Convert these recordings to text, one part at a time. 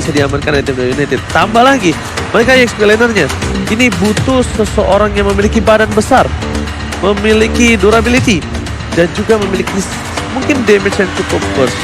bisa diamankan dari tim Dewa United. Tambah lagi, mereka EXP lanernya ini butuh seseorang yang memiliki badan besar, memiliki durability, dan juga memiliki mungkin damage yang cukup burst.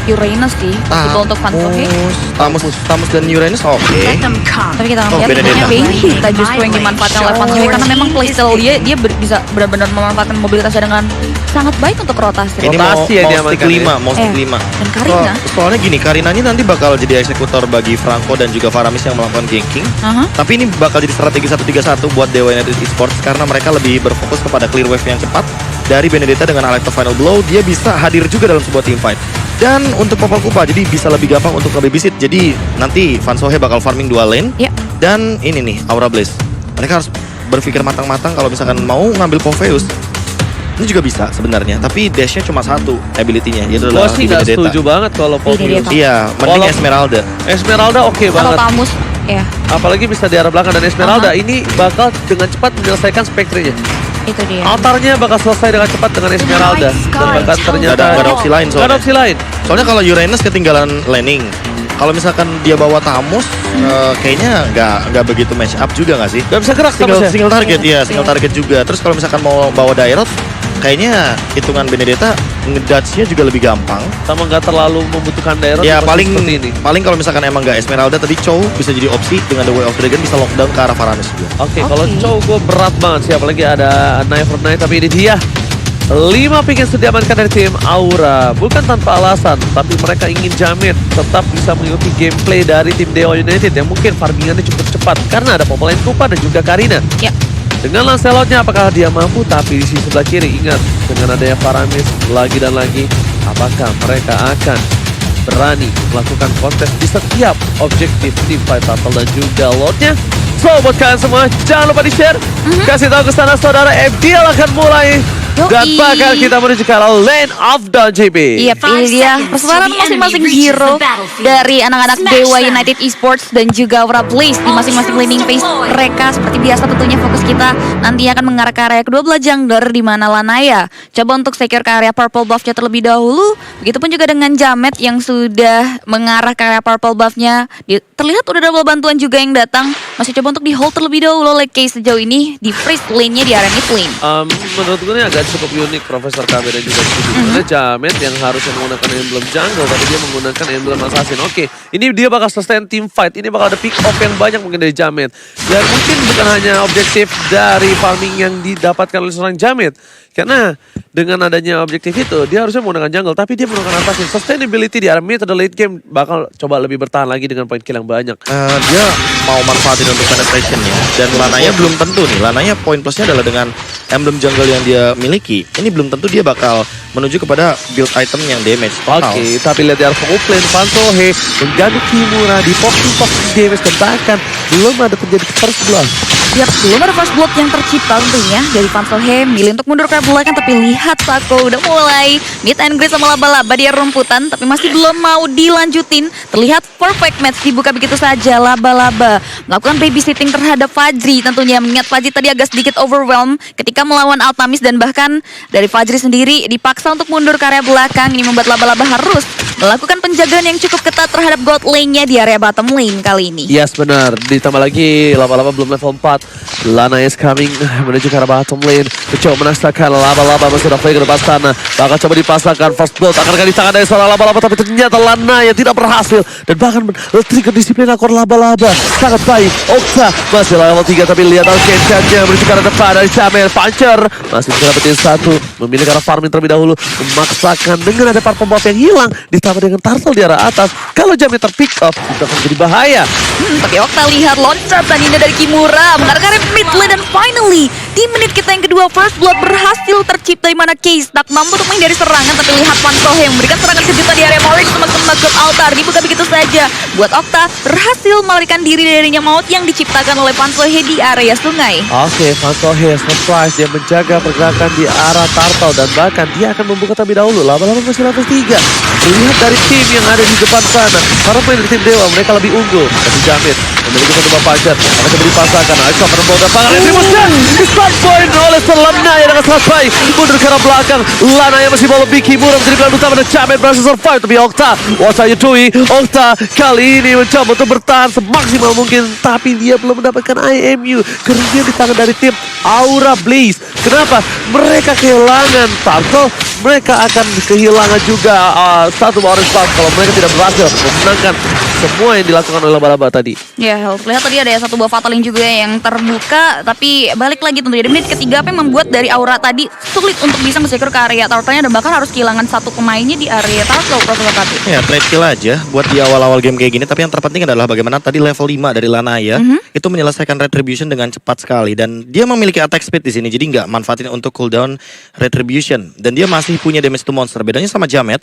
Uranus sih, itu untuk Vansohe. Tamus dan Uranus oke. Tapi kita Oh, lihat Benedetta. Benedetta justru yang dimanfaatkan oleh Vansohe karena memang playstyle dia bisa benar-benar memanfaatkan mobilitasnya dengan sangat baik untuk rotasi. Ini mau Rotasi yang stick diamankan 5, mau stick 5. Dan Karina. Soalnya gini, Karina ini nanti bakal jadi eksekutor bagi Franco dan juga Faramis yang melakukan ganking. Tapi ini bakal jadi strategi 1-3-1 buat Dewa United Esports karena mereka lebih berfokus kepada clear wave yang cepat. Dari Benedetta dengan Alecto Final Blow, dia bisa hadir juga dalam sebuah team fight. Dan untuk Popol Kupa, jadi bisa lebih gampang untuk nge-babysit. Jadi nanti Vansohe bakal farming 2 lane. Ya. Dan ini nih, Aura Blaze. Mereka harus berpikir matang-matang kalau misalkan mau ngambil Popheus. Ini juga bisa sebenarnya, tapi dashnya cuma satu ability-nya, yaitu Gue adalah sih di nggak Benedetta. setuju banget kalau Popheus. Benedetta. Iya, mending Walau- Esmeralda. Esmeralda oke Kalau banget. Tamus, ya Apalagi bisa di arah belakang, dan Esmeralda ini bakal dengan cepat menyelesaikan Spectre-nya. itu dia. Altarnya bakal selesai dengan cepat dengan Esmeralda. Dan bahkan ternyata Nggak ada opsi lain nggak ada soalnya. opsi lain. Soalnya kalau Uranus ketinggalan laning, kalau misalkan dia bawa Tamus, kayaknya nggak begitu match up juga nggak sih? Gak bisa gerak Single, Tamusnya. single target, Iya, ya single target juga. Terus kalau misalkan mau bawa Dairot, kayaknya hitungan Benedetta ngedodge-nya juga lebih gampang. Sama nggak terlalu membutuhkan daerah. Ya seperti paling ini. paling kalau misalkan emang nggak Esmeralda tadi Chow bisa jadi opsi dengan The Way of Dragon bisa lockdown ke arah Faramis juga. Oke, kalau Oke. Chow gue berat banget sih, apalagi ada Knife for Knife, tapi ini dia 5 pick yang sudah diamankan dari tim Aura. Bukan tanpa alasan, tapi mereka ingin Jamet tetap bisa mengikuti gameplay dari tim Dewa United yang mungkin farmingannya cukup cepat karena ada Popol Kupa dan juga Karina. Ya. Dengan Lancelotnya apakah dia mampu, tapi di sisi sebelah kiri ingat dengan adanya Faramis lagi dan lagi, apakah mereka akan berani melakukan kontes di setiap objektif tim fight battle dan juga lotnya. So buat kalian semua jangan lupa di share, kasih tahu ke sana saudara, FDL akan mulai dan Yoi. bakal kita menuju ke arah lane of the JP. Iya, ini dia persebaran masing-masing hero dari anak-anak Dewa United Esports dan juga Aura Blaze di masing-masing laning phase mereka. Seperti biasa tentunya fokus kita nanti akan mengarah ke area kedua belah jungler di mana Lanaya coba untuk secure ke area purple buff-nya terlebih dahulu. Begitupun juga dengan Jamet yang sudah mengarah ke area purple buff-nya. Terlihat udah double bantuan juga yang datang. Masih coba untuk di hold terlebih dahulu oleh Case sejauh ini di freeze lane-nya di area mid lane. Menurut gue ini agak cukup unik Profesor KB dan juga Studi. Karena Jamet yang harusnya menggunakan emblem jungle, tapi dia menggunakan emblem assassin. Oke, ini dia bakal sustain team fight. Ini bakal ada pick off yang banyak mungkin dari Jamet. Dan mungkin bukan hanya objektif dari farming yang didapatkan oleh seorang Jamet. Karena dengan adanya objektif itu, dia harusnya menggunakan jungle, tapi dia menggunakan assassin. Sustainability di area mid atau late game bakal coba lebih bertahan lagi dengan point kill yang banyak. Dia mau manfaatin untuk penetration ya. Dan Lanaya belum tentu nih. Lanaya poin plusnya adalah dengan emblem jungle yang dia miliki. Ini belum tentu dia bakal menuju kepada build item yang damage total. Oke, tapi lihat di arah lane Vansohe mengganggu Kimura di poking damage dan bahkan belum ada terjadi first blood. Ya, belum ada first blood yang tercipta tentunya dari Vansohe milih untuk mundur ke belakang, tapi lihat Sako udah mulai mid and great sama laba-laba di rumputan, tapi masih belum mau dilanjutin. Terlihat perfect match dibuka begitu saja. Laba-laba melakukan babysitting terhadap Fajri tentunya, mengingat Fajri tadi agak sedikit overwhelmed ketika melawan Altamis dan bahkan dari Fajri sendiri dipaksa untuk mundur ke area belakang. Ini membuat laba-laba harus melakukan penjagaan yang cukup ketat terhadap god lane-nya di area bottom lane kali ini. Yes, benar. Ditambah lagi laba-laba belum level 4. Lana is coming menuju ke arah bottom lane. Coba menaksakan laba-laba masih ada play ke depan sana. Bakal coba dipasangkan first blood. Akankah di tangan dari seorang laba-laba, tapi ternyata Lana yang tidak berhasil. Dan bahkan trigger disiplin akor laba-laba. Sangat baik. Okta masih level 3, tapi lihat Alkencannya menuju ke arah depan dari Jamel. Puncher masih bisa dapetin satu. Memilih ke arah farming terlebih dahulu. Memaksakan dengan ada purple buff yang hilang. Ditambah dengan turtle di arah atas. Kalau Jamel terpick up, itu akan jadi bahaya. Tapi Okta lihat loncatan ini dari Kimura mengarah ke area mid lane dan finally di menit kita yang kedua first blood berhasil tercipta di mana Case tak mampu untuk menghindari serangan, tapi lihat Vansohe yang memberikan serangan kejutan di area Morris teman-teman ke altar dibuka begitu saja buat Okta berhasil melarikan diri darinya maut yang diciptakan oleh Vansohe di area sungai. Oke, Vansohe surprise, dia menjaga pergerakan di arah turtle dan bahkan dia akan membuka terlebih dahulu. Laba-laba masih level 3. Lihat dari tim yang ada di depan sana. Para pemain dari tim Dewa mereka lebih unggul. Tapi Jamit memiliki satu buah pajar. Akan coba dipasangkan. Aisha menembaga pangan Retribution. Sunpoint oleh Lanaya dengan sangat baik. Mundur ke arah belakang. Lanaya masih mau lebih. Kimura menjadi pilihan utama dan Jamet berhasil survive. Tapi Okta, what are you doing? Okta kali ini mencoba untuk bertahan semaksimal mungkin. Tapi dia belum mendapatkan IMU. Kerugian di tangan dari tim Aura Blaze. Kenapa? Mereka kehilangan Turtle. Mereka akan kehilangan juga satu orange buff kalau mereka tidak berhasil memenangkan semua yang dilakukan oleh laba-laba tadi. Ya, lihat tadi ada satu buah Fataling juga yang terbuka, tapi balik lagi tentunya di menit ketiga apa yang membuat dari Aura tadi sulit untuk bisa nge-secure ke area turtle-nya dan bahkan harus kehilangan satu pemainnya di area turtle Profesor Kapi. Ya, trade kill aja buat di awal-awal game kayak gini, tapi yang terpenting adalah bagaimana tadi level 5 dari Lanaya itu menyelesaikan retribution dengan cepat sekali dan dia memiliki attack speed di sini, jadi nggak manfaatin untuk cooldown retribution dan dia masih punya damage to monster. Bedanya sama Jamet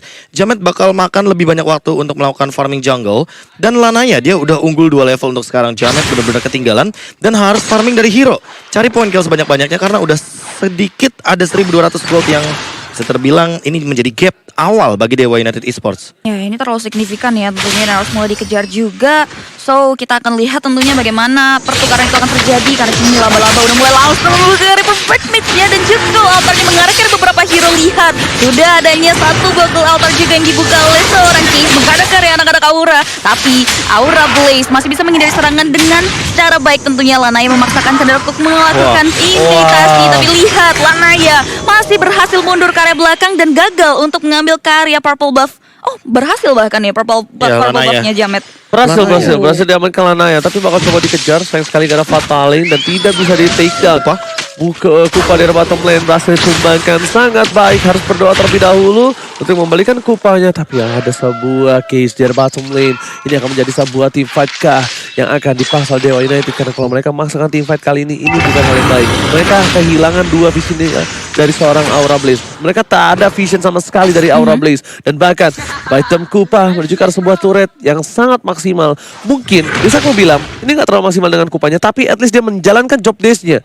bakal makan lebih banyak waktu untuk melakukan farming jungle. Dan Lanaya dia udah unggul 2 level untuk sekarang. Jamet benar-benar ketinggalan dan harus farming dari hero. Cari poin kill sebanyak-banyaknya karena udah sedikit ada 1200 gold yang bisa terbilang ini menjadi gap awal bagi Dewa United Esports. Ya, ini terlalu signifikan ya tentunya dan harus mulai dikejar juga. So, kita akan lihat tentunya bagaimana pertukaran itu akan terjadi karena kini laba-laba udah mulai langsung dari perfect match-nya dan juga altarnya mengarah ke beberapa hero. Lihat, sudah adanya satu buckle altar juga yang dibuka oleh seorang Case menghadap ke area anak-anak Aura. Tapi Aura Blaze masih bisa menghindari serangan dengan cara baik tentunya. Lanaya memaksakan kendara untuk melakukan imitasi. Tapi lihat, Lanaya masih berhasil mundur ke area belakang dan gagal untuk mengambil karya purple buff. Oh, berhasil bahkan ya purple buff-nya Jamet. Berhasil diamankan Lanaya, tapi bakal coba dikejar. Sayang sekali karena Fataling dan tidak bisa di take down. Kupa dari bottom lane berhasil ditumbangkan sangat baik. Harus berdoa terlebih dahulu untuk membalikan kupanya. Tapi ada sebuah case dari bottom lane. Ini akan menjadi sebuah team fight kah yang akan dipasal Dewa United. Karena kalau mereka memaksakan team fight kali ini bukan hal yang baik. Mereka kehilangan 2 vision dari seorang Aura Blaze. Mereka tak ada vision sama sekali dari Aura Blaze. Dan bahkan item Kupa menuju ke arah sebuah turret yang sangat maksimal. Mungkin bisa aku bilang ini gak terlalu maksimal dengan Kupanya, tapi at least dia menjalankan job desk-nya.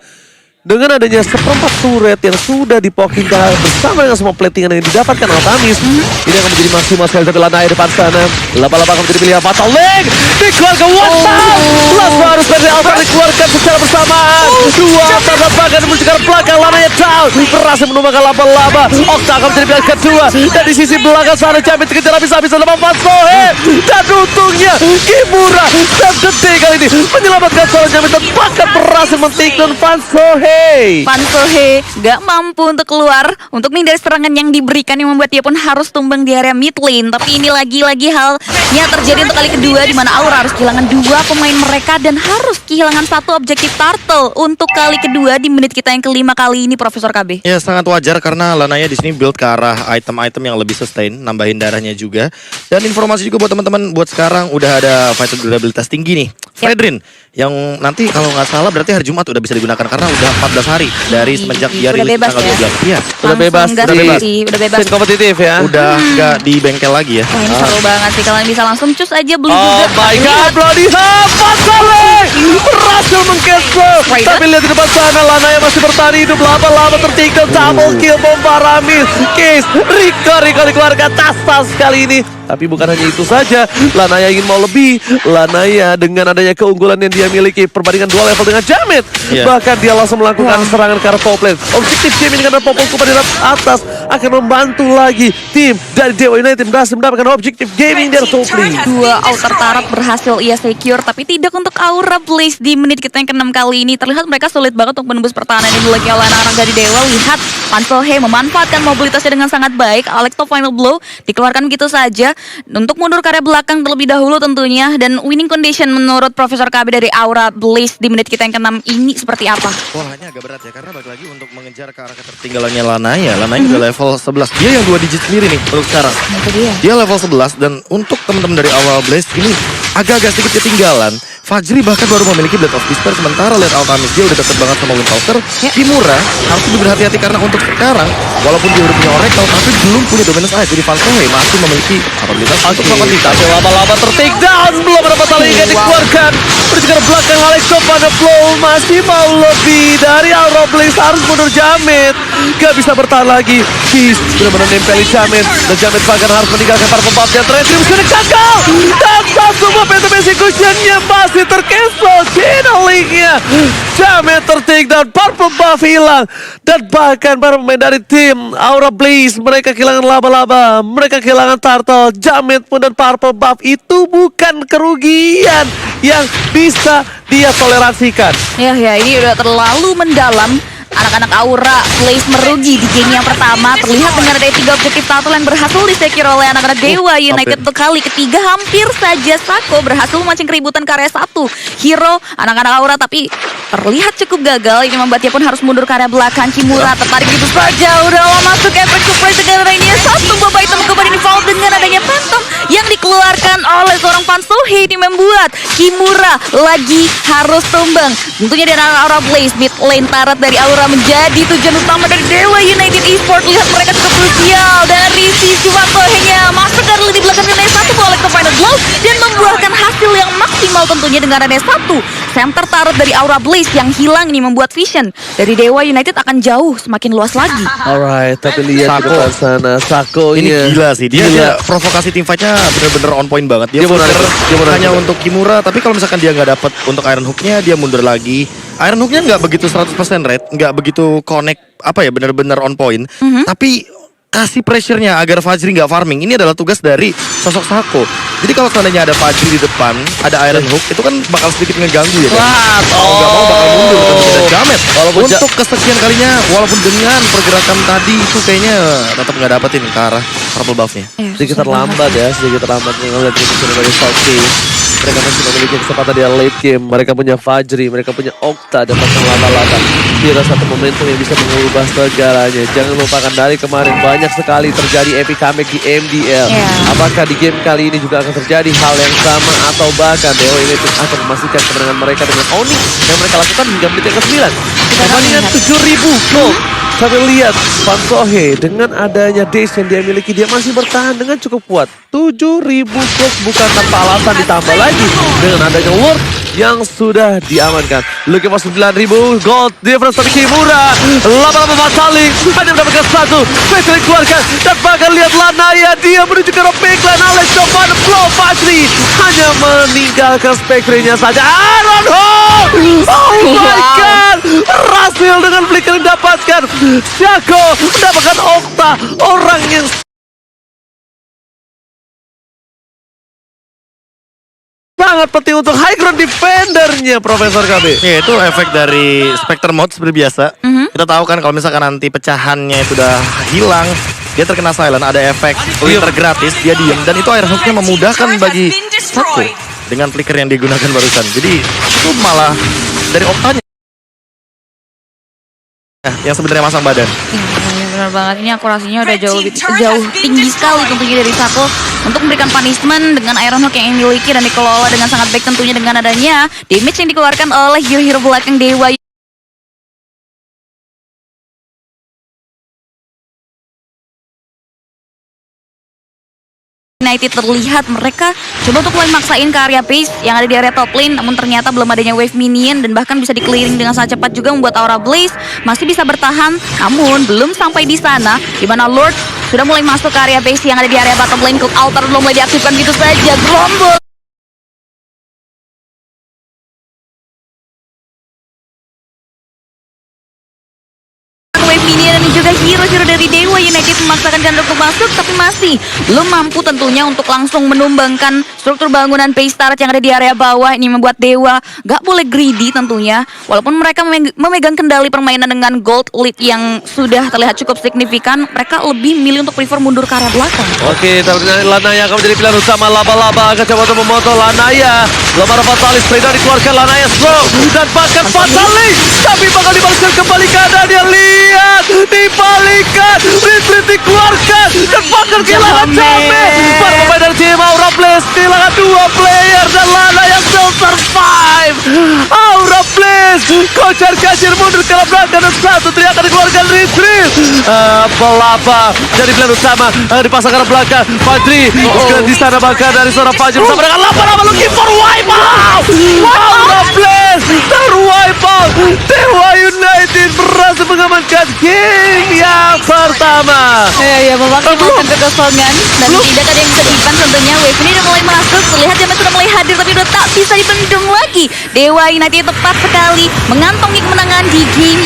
Dengan adanya seperempat turret yang sudah dipoking bersama dengan semua platingan yang didapatkan Altamis, ini akan menjadi maksimal sekali dari Lanaya depan sana. Laba-laba akan menjadi pilihan Fataling. Dikeluarkan one time. Langsung harus dari Altar dikeluarkan secara bersamaan. Dua Altar bahkan menuju ke belakang. Lanaya down. Berhasil menumbangkan laba-laba. Okta akan menjadi pilihan kedua. Dan di sisi belakang sana Jamet dikejar habis-habisan sama Vansohe. Dan untungnya Kimura dan gede kali ini menyelamatkan seorang Jamet dan bahkan berhasil men-take down Vansohe. Vansohe gak mampu untuk keluar untuk menghindari serangan yang diberikan yang membuat dia pun harus tumbang di area mid lane. Tapi ini lagi-lagi halnya terjadi untuk kali kedua di mana Aura harus kehilangan 2 pemain mereka dan harus kehilangan 1 objektif turtle untuk kali kedua di menit kita yang kelima kali ini Profesor KB. Ya sangat wajar karena Lanaya di sini build ke arah item-item yang lebih sustain, nambahin darahnya juga. Dan informasi juga buat teman-teman buat sekarang udah ada fighter durabilitas tinggi nih. Fredrin yang nanti kalau nggak salah berarti hari Jumat udah bisa digunakan karena udah 14 hari dari semenjak dia rilis tanggal 12. Iya. Udah bebas. Udah bebas. Scene kompetitif ya. Udah nggak di bengkel lagi ya. Wah, ini seru banget sih kalian bisa langsung cus aja beli Oh juga. my god, bloody hell, Fataling berhasil meng-cancel. Tapi lihat di depan sana, Lanaya masih bertahan hidup. Lama-lama tertinggal, double kill bom Faramis. Case, Rico dikeluarkan tas kali ini. Tapi bukan hanya itu saja, Lanaya ingin mau lebih. Lanaya dengan adanya keunggulan yang dia miliki perbandingan 2 level dengan Jamet, bahkan dia langsung melakukan serangan ke arah top lane. Objektif game ini karena Popol Kupa di atas akan membantu lagi tim dari Dewa United berhasil mendapatkan objektif gaming dari top lane. 2 outer turret berhasil ia secure, tapi tidak untuk Aura Blaze di menit kita yang ke-6 kali ini. Terlihat mereka sulit banget untuk menembus pertahanan yang dimiliki oleh anak-anak dari Dewa. Lihat, Vansohe memanfaatkan mobilitasnya dengan sangat baik. Alex top final blow dikeluarkan begitu saja untuk mundur ke area belakang terlebih dahulu tentunya. Dan winning condition menurut Profesor KB dari Aura Blaze di menit kita yang ke-6 ini seperti apa? Wah, ini agak berat ya karena balik lagi untuk mengejar ke arah ketertinggalannya Lanaya. Lanaya udah level 11. Dia yang 2 digit sendiri nih untuk sekarang. Itu dia. Dia level 11 dan untuk teman-teman dari awal Blaze ini agak-agak sedikit ketinggalan. Fajri bahkan baru memiliki Blade of Despair, sementara lihat Altamis dia udah deket banget sama Windtalker. Kimura harus lebih berhati-hati karena untuk sekarang walaupun dia udah punya Oracle tapi belum punya Dominance Eye. Jadi Vansohe masih memiliki kapabilitas untuk melakukan Lama-lama ter-take down, belum ada Fataling yang dikeluarkan. Berjalan belakang Alex pada flow, masih mau lebih dari Aura Blaze, harus mundur Jamet. Gak bisa bertahan lagi. Kiss benar-benar nempeli Jamet dan Jamet bahkan harus meninggalkan para pembab yang terakhir. Sudah gagal dan satu mob execution-nya masih tercancel. Channeling-nya Lanaya. Jamet tertakedown, Purple Buff hilang. Dan bahkan para pemain dari tim Aura Blaze, mereka kehilangan laba-laba, mereka kehilangan Turtle. Jamet pun dan Purple Buff itu bukan kerugian yang bisa dia toleransikan. Ya, ini udah terlalu mendalam. Anak-anak Aura Blaze merugi di game yang pertama. Terlihat dengan ada 3 objektif turtle yang berhasil disecure oleh anak-anak Dewa United untuk kali ketiga. Hampir saja Sako berhasil memancing keributan ke area 1 hero anak-anak Aura, tapi terlihat cukup gagal. Ini membuat dia pun harus mundur ke area belakang. Kimura tertarik gitu saja. Udah lama masuk efek surprise dengan ini. Satu babak hitam kembali di foul dengan adanya Phantom yang dikeluarkan oleh seorang Fansohe. Ini membuat Kimura lagi harus tumbang. Tentunya dari Aura Blaze, mid lane Tarat dari Aura menjadi tujuan utama dari Dewa United Esports. Lihat mereka cukup krusial dari sisi Fansohe-nya. Masuk dari di belakang dengan satu boleh ke final blow dan membuahkan hasil yang maksimal tentunya dengan ada satu center Tarat dari Aura Blaze yang hilang. Ini membuat vision dari Dewa United akan jauh semakin luas lagi. Alright, tapi lihat di depan sana Sako Ini gila sih, dia provokasi team fight-nya bener-bener on point banget. Dia benar, hanya untuk Kimura, tapi kalau misalkan dia nggak dapet untuk Iron Hook-nya, dia mundur lagi. Iron Hook-nya nggak begitu 100% rate, nggak begitu connect, bener-bener on point. Tapi kasih pressure-nya agar Fajri nggak farming. Ini adalah tugas dari sosok Sako. Jadi kalau seandainya ada Fajri di depan, ada Iron Hook, itu kan bakal sedikit ngeganggu ya kan? Kalau nggak mau bakal mundur dan Jamet. Untuk kesekian kalinya, walaupun dengan pergerakan tadi itu kayaknya tetap nggak dapetin ke arah purple buff-nya. sedikit terlambat melihat reaction dari Salty. Mereka masih memiliki kesempatan di late game. Mereka punya Fajri, mereka punya Okta, dan pasang laba-laba. Kira satu momentum yang bisa mengubah segalanya. Jangan lupakan dari kemarin banyak sekali terjadi epic comeback di MDL. Apakah di game kali ini juga akan terjadi hal yang sama, atau bahkan Dewa United akan memastikan kemenangan mereka dengan Onyx yang mereka lakukan hingga menit yang ke-9. Perbandingan 7.000 gold. Sampai lihat Fansohe dengan adanya dash yang dia miliki, dia masih bertahan dengan cukup kuat. 7.000 gold bukan tanpa alasan, ditambah lagi dengan adanya Lord yang sudah diamankan. Looking for 9.000 gold difference dari Kimura. Lama-lama Fatali hanya mendapatkan satu. Spesial dikeluarkan dan bahkan lihat Lanaya, dia menuju ke backline. Alex coba flow Fajri hanya meninggalkan Spectre-nya saja. Iron Hook! Oh my god! Berhasil dengan flicker yang didapatkan. Sako mendapatkan Okta, orang yang sangat penting untuk high ground defendernya Profesor KB. Ya, itu efek dari Spectre mode seperti biasa. Kita tahu kan kalau misalkan nanti pecahannya itu udah hilang, dia terkena silent, ada efek winter gratis, dia diem. Dan itu Iron Hook-nya memudahkan bagi Sako dengan flicker yang digunakan barusan. Jadi itu malah dari Oktanya yang sebenarnya masang badan. Benar banget, ini akurasinya udah jauh tinggi sekali tentunya dari Sako untuk memberikan punishment dengan Iron Hook yang dimiliki dan dikelola dengan sangat baik tentunya dengan adanya damage yang dikeluarkan oleh hero-hero belakang Dewa United. Terlihat mereka coba untuk mulai maksain ke area base yang ada di area top lane, namun ternyata belum adanya wave minion dan bahkan bisa di-clearing dengan sangat cepat juga membuat Aura Blaze masih bisa bertahan, namun belum sampai di sana di mana Lord sudah mulai masuk ke area base yang ada di area bottom lane. Cook Altar belum mulai diaktifkan gitu saja. Gerombol minion dan juga hero-hero dari Dewa United memaksakan Chandra untuk masuk, tapi masih belum mampu tentunya untuk langsung menumbangkan struktur bangunan base turret yang ada di area bawah. Ini membuat Dewa gak boleh greedy tentunya, walaupun mereka memegang kendali permainan dengan gold lead yang sudah terlihat cukup signifikan, mereka lebih milih untuk prefer mundur ke arah belakang. Oke, tapi Lanaya akan menjadi pilihan utama. Laba-laba akan coba untuk memotong Lanaya. Lemar Fatalis, Freda dikeluarkan, Lanaya slow dan bahkan Fatalis, tapi bakal dibalaskan kembali ke ada. Dia lihat dibalikan, retreat dikeluarkan dan bahkan kehilangan Jame. Para pemain dari tim Aura Blaze kehilangan 2 player dan Lana yang still survive. Aura Blaze kocar kacir mundur ke belakang dan satu teriakan dikeluarkan retreat. Pelapa jadi pilihan utama dipasangkan ke belakang. Fajri di sana bahkan dari seorang Fajri bersama dengan laba-laba looking for wipeout. Aura Blaze terwipeout. Dewa United berhasil mengamankan game yang pertama. Ya, memaksimalkan kekosongan dan tidak ada yang bisa diimpan tentunya. Wave ini udah mulai masuk, terlihat Jamet sudah mulai hadir tapi udah tak bisa dibendung lagi. Dewa United tepat sekali mengantongi kemenangan di game